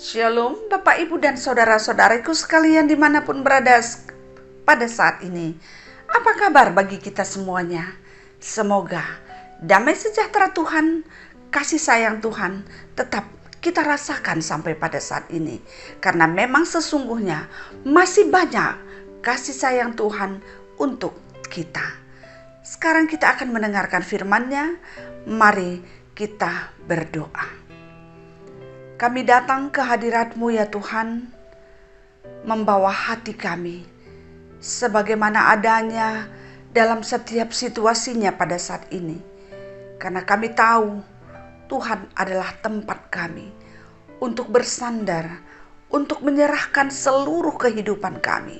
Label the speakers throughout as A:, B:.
A: Shalom Bapak Ibu dan saudara-saudariku sekalian dimanapun berada pada saat ini. Apa kabar bagi kita semuanya? Semoga damai sejahtera Tuhan, kasih sayang Tuhan tetap kita rasakan sampai pada saat ini. Karena memang sesungguhnya masih banyak kasih sayang Tuhan untuk kita. Sekarang kita akan mendengarkan firman-Nya. Mari kita berdoa. Kami datang ke hadirat-Mu ya Tuhan, membawa hati kami sebagaimana adanya dalam setiap situasinya pada saat ini. Karena kami tahu Tuhan adalah tempat kami untuk bersandar, untuk menyerahkan seluruh kehidupan kami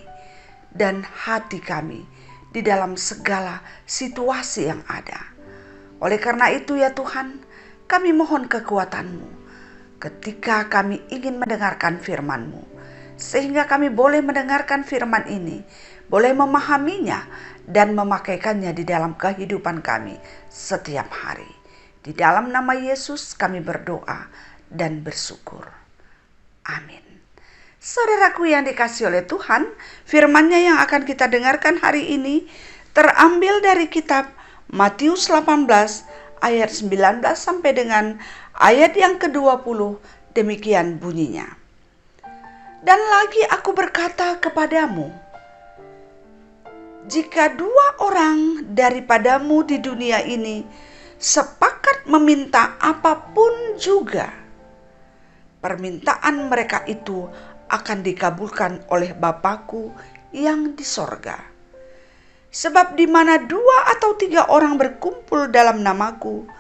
A: dan hati kami di dalam segala situasi yang ada. Oleh karena itu ya Tuhan, kami mohon kekuatan-Mu ketika kami ingin mendengarkan firman-Mu, sehingga kami boleh mendengarkan firman ini, boleh memahaminya dan memakaikannya di dalam kehidupan kami setiap hari. Di dalam nama Yesus kami berdoa dan bersyukur. Amin. Saudaraku yang dikasihi oleh Tuhan, firman-Nya yang akan kita dengarkan hari ini terambil dari kitab Matius 18 ayat 19 sampai dengan ayat yang ke-20, demikian bunyinya. Dan lagi aku berkata kepadamu, jika 2 orang daripadamu di dunia ini sepakat meminta apapun juga, permintaan mereka itu akan dikabulkan oleh Bapa-Ku yang di sorga. Sebab di mana 2 atau 3 orang berkumpul dalam nama-Ku,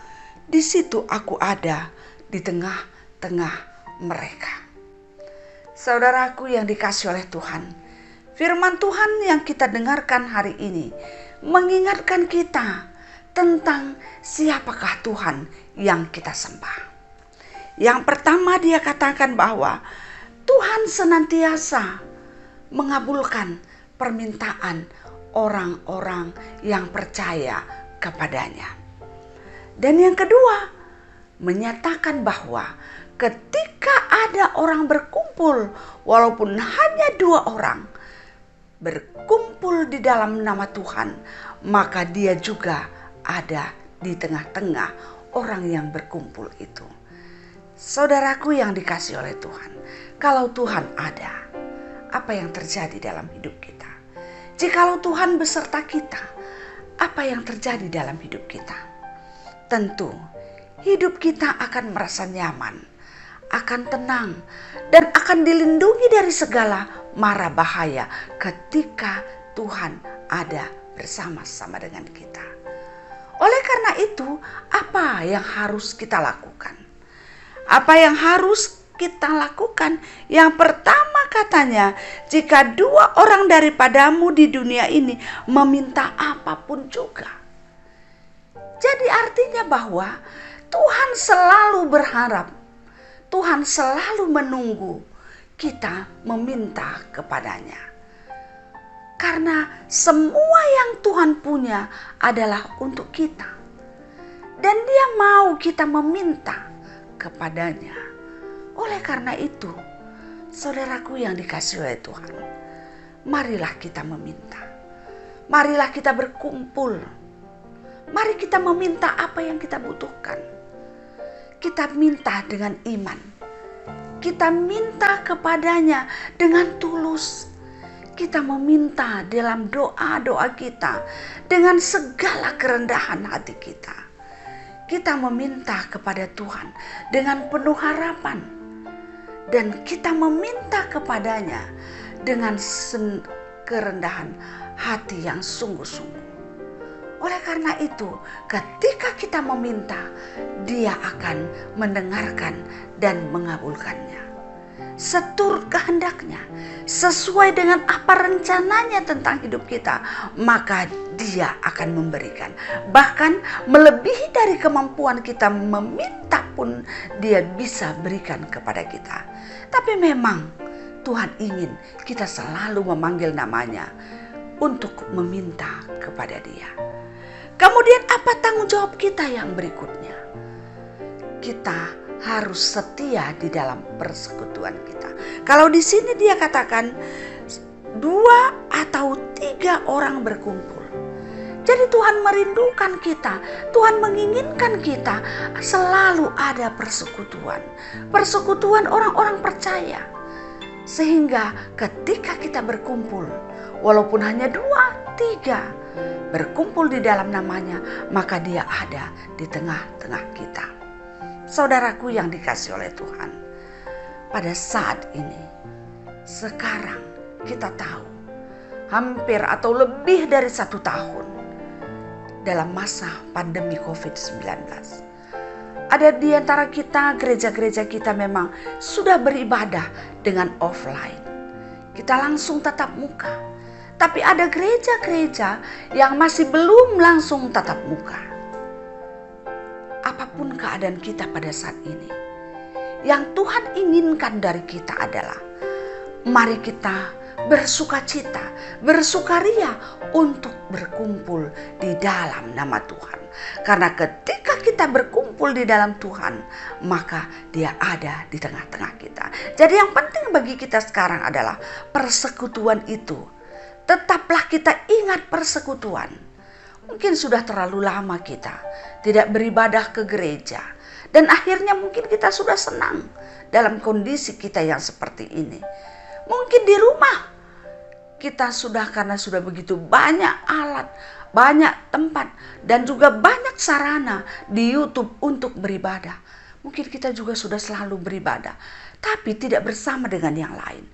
A: di situ aku ada di tengah-tengah mereka. Saudaraku yang dikasihi oleh Tuhan, firman Tuhan yang kita dengarkan hari ini mengingatkan kita tentang siapakah Tuhan yang kita sembah. Yang pertama dia katakan bahwa Tuhan senantiasa mengabulkan permintaan orang-orang yang percaya kepadanya. Dan yang kedua, menyatakan bahwa ketika ada orang berkumpul, walaupun hanya 2 orang berkumpul di dalam nama Tuhan, maka dia juga ada di tengah-tengah orang yang berkumpul itu. Saudaraku yang dikasihi oleh Tuhan, kalau Tuhan ada, apa yang terjadi dalam hidup kita? Jikalau Tuhan beserta kita, apa yang terjadi dalam hidup kita? Tentu hidup kita akan merasa nyaman, akan tenang, dan akan dilindungi dari segala mara bahaya ketika Tuhan ada bersama-sama dengan kita. Oleh karena itu, apa yang harus kita lakukan? Apa yang harus kita lakukan? Yang pertama katanya, jika 2 orang daripadamu di dunia ini meminta apapun juga. Jadi artinya bahwa Tuhan selalu berharap, Tuhan selalu menunggu kita meminta kepadanya. Karena semua yang Tuhan punya adalah untuk kita. Dan Dia mau kita meminta kepadanya. Oleh karena itu, saudaraku yang dikasihi oleh Tuhan, marilah kita meminta. Marilah kita berkumpul. Mari kita meminta apa yang kita butuhkan. Kita minta dengan iman. Kita minta kepadanya dengan tulus. Kita meminta dalam doa-doa kita dengan segala kerendahan hati kita. Kita meminta kepada Tuhan dengan penuh harapan. Dan kita meminta kepadanya dengan kerendahan hati yang sungguh-sungguh. Oleh karena itu, ketika kita meminta, Dia akan mendengarkan dan mengabulkannya. Seturut kehendaknya, sesuai dengan apa rencananya tentang hidup kita, maka Dia akan memberikan. Bahkan melebihi dari kemampuan kita meminta pun Dia bisa berikan kepada kita. Tapi memang Tuhan ingin kita selalu memanggil namanya untuk meminta kepada Dia. Kemudian apa tanggung jawab kita yang berikutnya? Kita harus setia di dalam persekutuan kita. Kalau di sini dia katakan 2 atau 3 orang berkumpul. Jadi Tuhan merindukan kita, Tuhan menginginkan kita selalu ada persekutuan. Persekutuan orang-orang percaya. Sehingga ketika kita berkumpul, walaupun hanya 2, 3 berkumpul di dalam namanya, maka dia ada di tengah-tengah kita. Saudaraku yang dikasihi oleh Tuhan, pada saat ini, sekarang kita tahu hampir atau lebih dari 1 tahun dalam masa pandemi COVID-19. Ada di antara kita, gereja-gereja kita memang sudah beribadah dengan offline. Kita langsung tatap muka. Tapi ada gereja-gereja yang masih belum langsung tatap muka. Apapun keadaan kita pada saat ini, yang Tuhan inginkan dari kita adalah mari kita bersukacita, bersukaria untuk berkumpul di dalam nama Tuhan. Karena ketika kita berkumpul di dalam Tuhan, maka dia ada di tengah-tengah kita. Jadi yang penting bagi kita sekarang adalah persekutuan itu. Tetaplah kita ingat persekutuan. Mungkin sudah terlalu lama kita tidak beribadah ke gereja. Dan akhirnya mungkin kita sudah senang dalam kondisi kita yang seperti ini. Mungkin di rumah kita sudah, karena sudah begitu banyak alat, banyak tempat, dan juga banyak sarana di YouTube untuk beribadah. Mungkin kita juga sudah selalu beribadah, tapi tidak bersama dengan yang lain.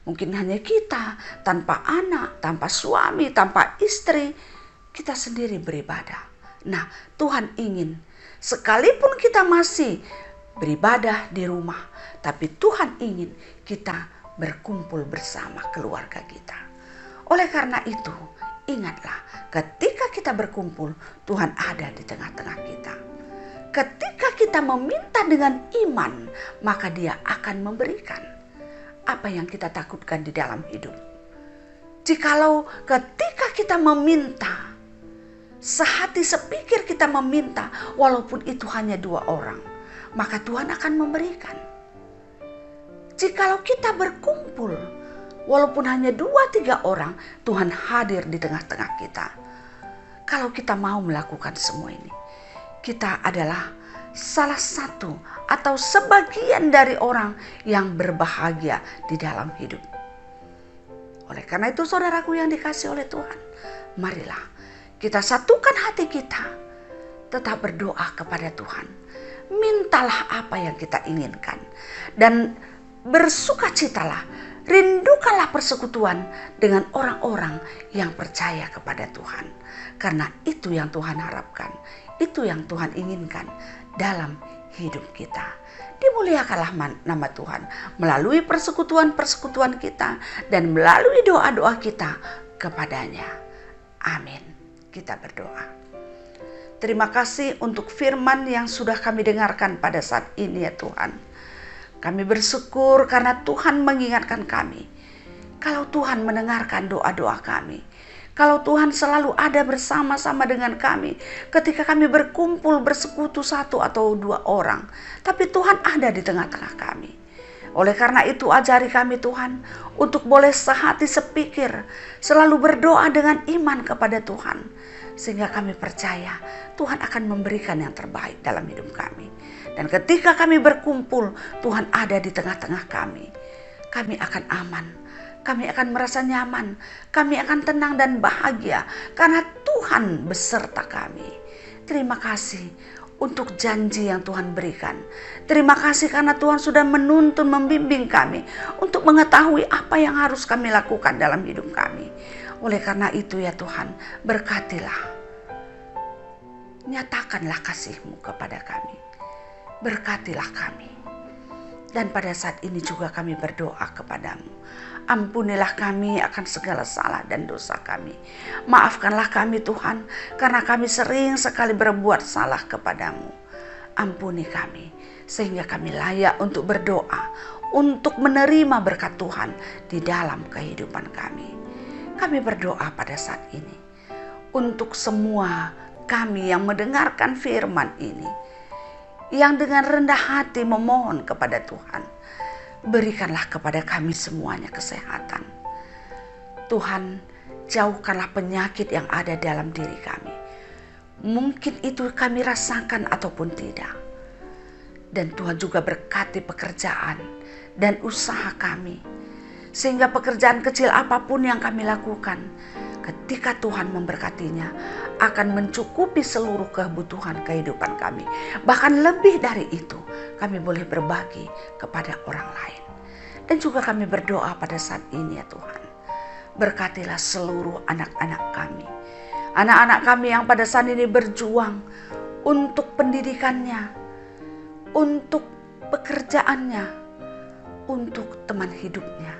A: Mungkin hanya kita, tanpa anak, tanpa suami, tanpa istri, kita sendiri beribadah. Nah, Tuhan ingin, sekalipun kita masih beribadah di rumah, tapi Tuhan ingin kita berkumpul bersama keluarga kita. Oleh karena itu, ingatlah, ketika kita berkumpul, Tuhan ada di tengah-tengah kita. Ketika kita meminta dengan iman, maka Dia akan memberikan apa yang kita takutkan di dalam hidup. Jikalau ketika kita meminta, sehati sepikir kita meminta, walaupun itu hanya 2 orang, maka Tuhan akan memberikan. Jikalau kita berkumpul, walaupun hanya 2-3 orang, Tuhan hadir di tengah-tengah kita. Kalau kita mau melakukan semua ini, kita adalah salah satu atau sebagian dari orang yang berbahagia di dalam hidup. Oleh karena itu, saudaraku yang dikasihi oleh Tuhan, marilah kita satukan hati kita, tetap berdoa kepada Tuhan. Mintalah apa yang kita inginkan dan bersukacitalah, rindukanlah persekutuan dengan orang-orang yang percaya kepada Tuhan. Karena itu yang Tuhan harapkan, itu yang Tuhan inginkan dalam hidup kita. Dimuliakanlah nama Tuhan melalui persekutuan-persekutuan kita dan melalui doa-doa kita kepadanya. Amin. Kita berdoa. Terima kasih untuk firman yang sudah kami dengarkan pada saat ini ya Tuhan. Kami bersyukur karena Tuhan mengingatkan kami. Kalau Tuhan mendengarkan doa-doa kami. Kalau Tuhan selalu ada bersama-sama dengan kami ketika kami berkumpul bersekutu 1 atau 2 orang. Tapi Tuhan ada di tengah-tengah kami. Oleh karena itu ajari kami Tuhan untuk boleh sehati sepikir selalu berdoa dengan iman kepada Tuhan. Sehingga kami percaya Tuhan akan memberikan yang terbaik dalam hidup kami. Dan ketika kami berkumpul, Tuhan ada di tengah-tengah kami. Kami akan aman. Kami akan merasa nyaman, kami akan tenang dan bahagia karena Tuhan beserta kami. Terima kasih untuk janji yang Tuhan berikan. Terima kasih karena Tuhan sudah menuntun, membimbing kami untuk mengetahui apa yang harus kami lakukan dalam hidup kami. Oleh karena itu ya Tuhan, berkatilah. Nyatakanlah kasih-Mu kepada kami. Berkatilah kami. Dan pada saat ini juga kami berdoa kepada-Mu. Ampunilah kami akan segala salah dan dosa kami. Maafkanlah kami Tuhan, karena kami sering sekali berbuat salah kepadamu. Ampuni kami, sehingga kami layak untuk berdoa, untuk menerima berkat Tuhan di dalam kehidupan kami. Kami berdoa pada saat ini, untuk semua kami yang mendengarkan firman ini, yang dengan rendah hati memohon kepada Tuhan. Berikanlah kepada kami semuanya kesehatan. Tuhan, jauhkanlah penyakit yang ada dalam diri kami. Mungkin itu kami rasakan ataupun tidak. Dan Tuhan juga berkati pekerjaan dan usaha kami. Sehingga pekerjaan kecil apapun yang kami lakukan, ketika Tuhan memberkatinya, akan mencukupi seluruh kebutuhan kehidupan kami. Bahkan lebih dari itu, kami boleh berbagi kepada orang lain. Dan juga kami berdoa pada saat ini ya Tuhan. Berkatilah seluruh anak-anak kami. Anak-anak kami yang pada saat ini berjuang untuk pendidikannya, untuk pekerjaannya, untuk teman hidupnya.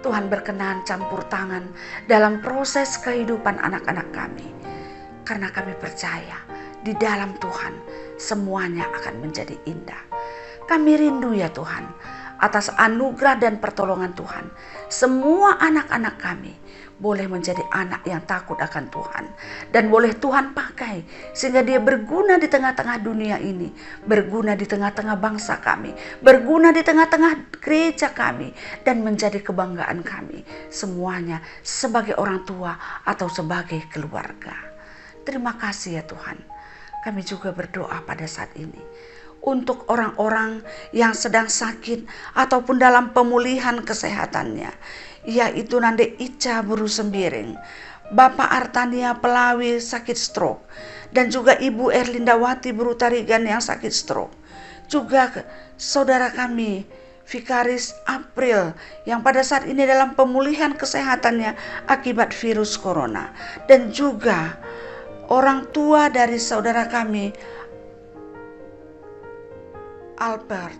A: Tuhan berkenan campur tangan dalam proses kehidupan anak-anak kami. Karena kami percaya di dalam Tuhan semuanya akan menjadi indah. Kami rindu ya Tuhan atas anugerah dan pertolongan Tuhan. Semua anak-anak kami boleh menjadi anak yang takut akan Tuhan. Dan boleh Tuhan pakai sehingga dia berguna di tengah-tengah dunia ini. Berguna di tengah-tengah bangsa kami. Berguna di tengah-tengah gereja kami. Dan menjadi kebanggaan kami. Semuanya sebagai orang tua atau sebagai keluarga. Terima kasih ya Tuhan. Kami juga berdoa pada saat ini. Untuk orang-orang yang sedang sakit ataupun dalam pemulihan kesehatannya, yaitu Nande Ica Buru Sembiring, Bapak Artania Pelawi sakit stroke, dan juga Ibu Erlindawati Buru Tarigan yang sakit stroke. Juga saudara kami Vikaris April yang pada saat ini dalam pemulihan kesehatannya akibat virus corona, dan juga orang tua dari saudara kami Albert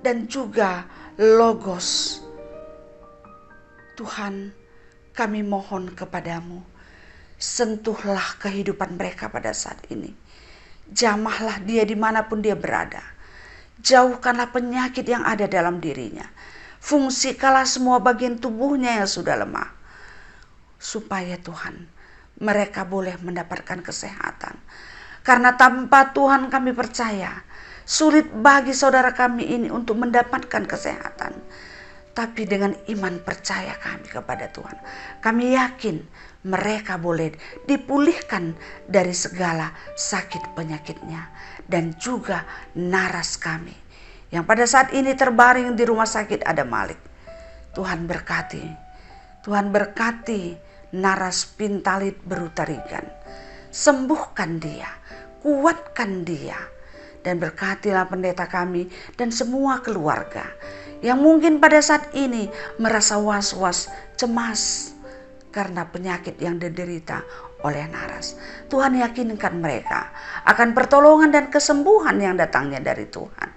A: dan juga Logos. Tuhan, kami mohon kepadamu, sentuhlah kehidupan mereka pada saat ini. Jamahlah dia dimanapun dia berada. Jauhkanlah penyakit yang ada dalam dirinya. Fungsikanlah semua bagian tubuhnya yang sudah lemah. Supaya Tuhan, mereka boleh mendapatkan kesehatan. Karena tanpa Tuhan kami percaya, sulit bagi saudara kami ini untuk mendapatkan kesehatan. Tapi dengan iman percaya kami kepada Tuhan, kami yakin mereka boleh dipulihkan dari segala sakit penyakitnya. Dan juga naras kami yang pada saat ini terbaring di rumah sakit Adam Malik. Tuhan berkati. Tuhan berkati Naras Pintalit Berutarigan. Sembuhkan dia, kuatkan dia. Dan berkatilah pendeta kami dan semua keluarga yang mungkin pada saat ini merasa was-was, cemas karena penyakit yang diderita oleh Naras. Tuhan yakinkan mereka akan pertolongan dan kesembuhan yang datangnya dari Tuhan.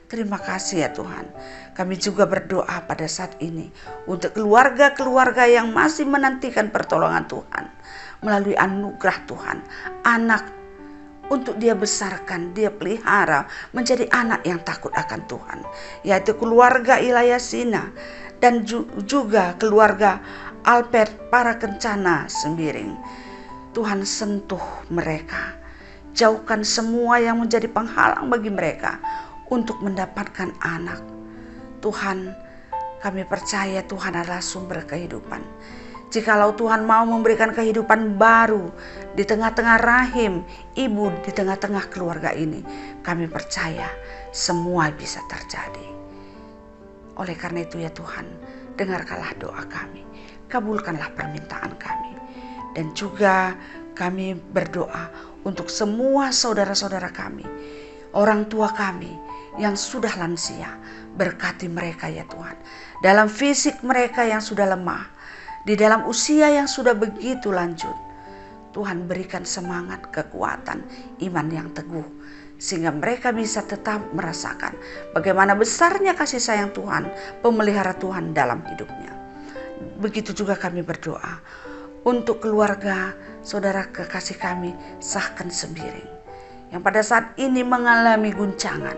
A: Terima kasih ya Tuhan. Kami juga berdoa pada saat ini untuk keluarga-keluarga yang masih menantikan pertolongan Tuhan melalui anugerah Tuhan. Anak untuk dia besarkan, dia pelihara menjadi anak yang takut akan Tuhan. Yaitu keluarga Ilayasina dan juga keluarga Albert Para Kencana Sembiring. Tuhan sentuh mereka. Jauhkan semua yang menjadi penghalang bagi mereka untuk mendapatkan anak. Tuhan, kami percaya Tuhan adalah sumber kehidupan. Jikalau Tuhan mau memberikan kehidupan baru di tengah-tengah rahim ibu, di tengah-tengah keluarga ini, kami percaya semua bisa terjadi. Oleh karena itu ya Tuhan, dengarkanlah doa kami, kabulkanlah permintaan kami. Dan juga kami berdoa untuk semua saudara-saudara kami, orang tua kami yang sudah lansia, berkati mereka ya Tuhan. Dalam fisik mereka yang sudah lemah, di dalam usia yang sudah begitu lanjut, Tuhan berikan semangat, kekuatan, iman yang teguh, sehingga mereka bisa tetap merasakan bagaimana besarnya kasih sayang Tuhan, pemelihara Tuhan dalam hidupnya. Begitu juga kami berdoa untuk keluarga saudara kekasih kami Sahken Sembiring yang pada saat ini mengalami guncangan.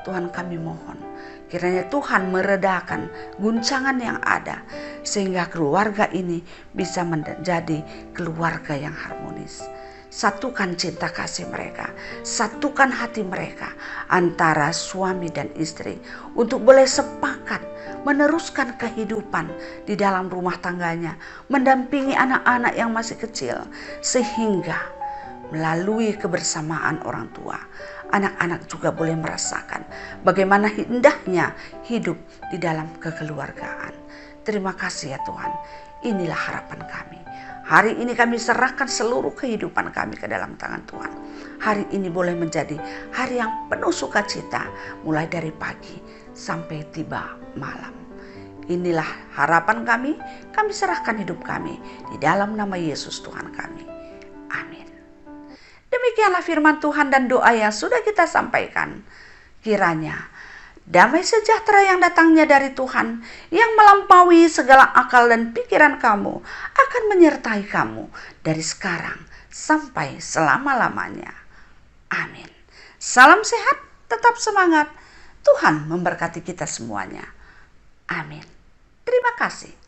A: Tuhan, kami mohon kiranya Tuhan meredakan guncangan yang ada sehingga keluarga ini bisa menjadi keluarga yang harmonis. Satukan cinta kasih mereka, satukan hati mereka antara suami dan istri untuk boleh sepakat meneruskan kehidupan di dalam rumah tangganya, mendampingi anak-anak yang masih kecil, sehingga melalui kebersamaan orang tua, anak-anak juga boleh merasakan bagaimana indahnya hidup di dalam kekeluargaan. Terima kasih ya Tuhan, inilah harapan kami. Hari ini kami serahkan seluruh kehidupan kami ke dalam tangan Tuhan. Hari ini boleh menjadi hari yang penuh sukacita, mulai dari pagi sampai tiba malam. Inilah harapan kami serahkan hidup kami di dalam nama Yesus Tuhan kami. Amin. Demikianlah firman Tuhan dan doa yang sudah kita sampaikan. Kiranya damai sejahtera yang datangnya dari Tuhan, yang melampaui segala akal dan pikiran kamu, akan menyertai kamu dari sekarang sampai selama-lamanya. Amin. Salam sehat, tetap semangat. Tuhan memberkati kita semuanya. Amin. Terima kasih.